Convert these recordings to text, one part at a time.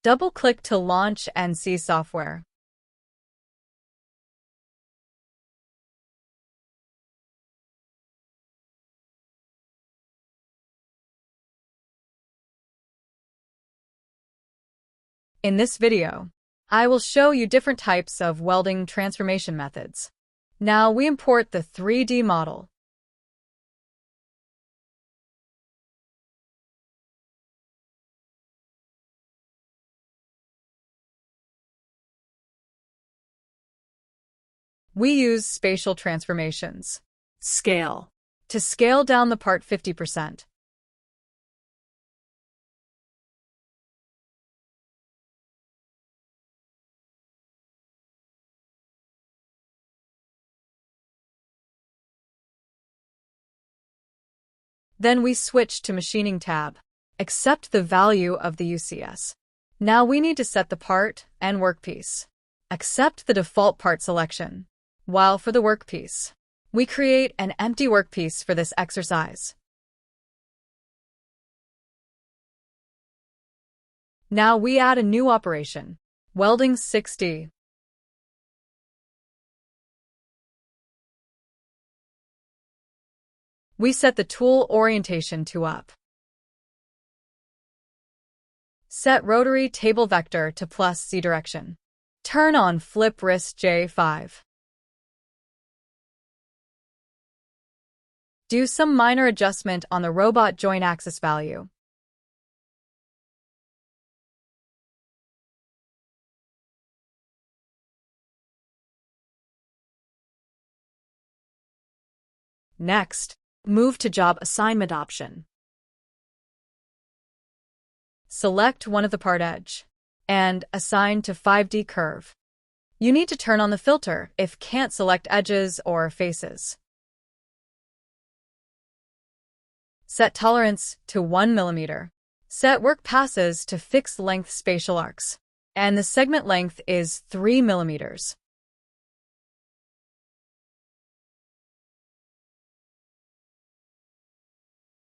Double-click to launch ENCY software. In this video, I will show you different types of welding transformation methods. Now we import the 3D model. We use spatial transformations. Scale. To scale down the part 50%. Then we switch to Machining tab. Accept the value of the UCS. Now we need to set the part and workpiece. Accept the default part selection. While for the workpiece, we create an empty workpiece for this exercise. Now we add a new operation, Welding 6D. We set the tool orientation to up. Set rotary table vector to +Z direction. Turn on flip wrist J5. Do some minor adjustment on the robot joint axis value. Next, move to Job Assignment option. Select one of the part edge and assign to 5D curve. You need to turn on the filter if can't select edges or faces. Set tolerance to 1 mm. Set work passes to fixed length spatial arcs, and the segment length is 3 mm.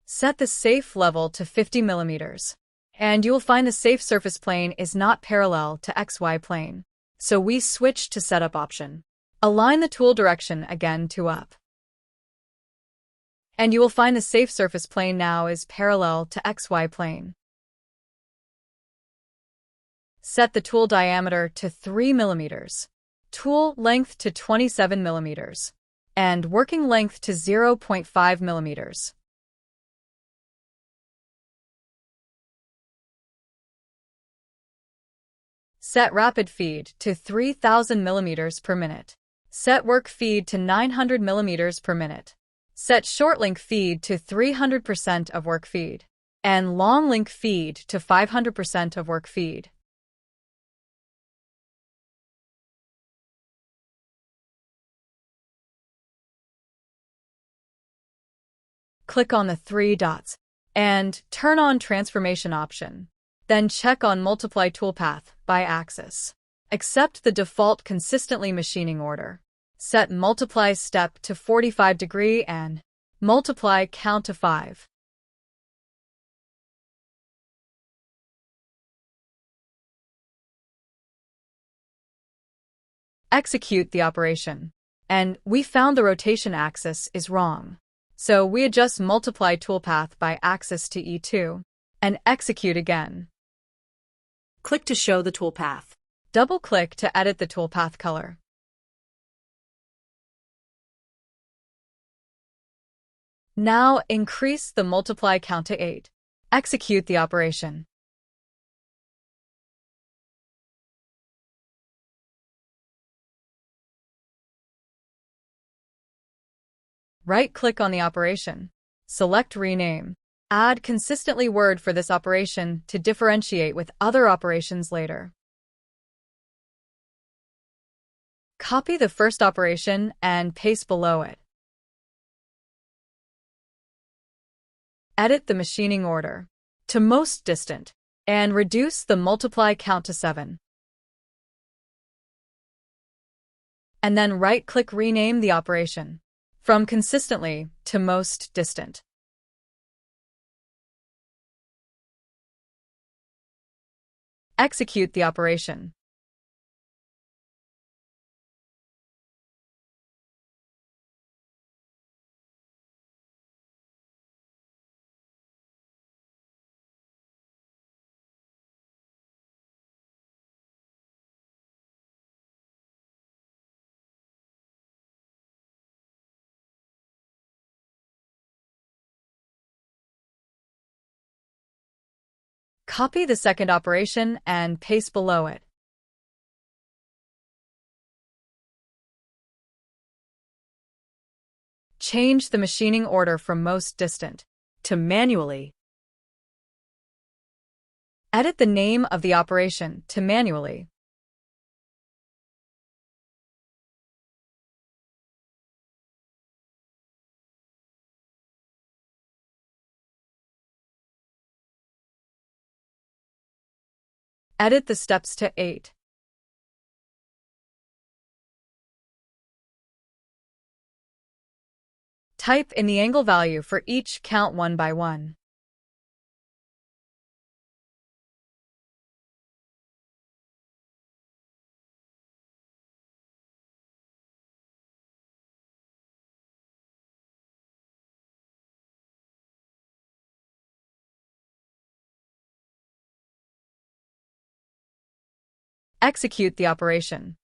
Set the safe level to 50 mm, and you will find the safe surface plane is not parallel to XY plane. So we switch to Setup option. Align the tool direction again to up. And you will find the safe surface plane now is parallel to XY plane. Set the tool diameter to 3 mm, tool length to 27 mm, and working length to 0.5 mm. Set rapid feed to 3000 mm per minute. Set work feed to 900 mm per minute. Set short link feed to 300% of work feed, and long link feed to 500% of work feed. Click on the 3 dots and turn on Transformation option. Then check on Multiply Toolpath by Axis. Accept the default Consistently Machining order. Set Multiply Step to 45 degree and Multiply Count to 5. Execute the operation. And we found the rotation axis is wrong. So we adjust Multiply Toolpath by Axis to E2 and execute again. Click to show the toolpath. Double-click to edit the toolpath color. Now increase the multiply count to 8. Execute the operation. Right-click on the operation. Select Rename. Add consistently word for this operation to differentiate with other operations later. Copy the first operation and paste below it. Edit the machining order to most distant and reduce the multiply count to 7. And then right-click rename the operation from consistently to most distant. Execute the operation. Copy the second operation and paste below it. Change the machining order from most distant to manually. Edit the name of the operation to manually. Edit the steps to 8. Type in the angle value for each count one by one. Execute the operation.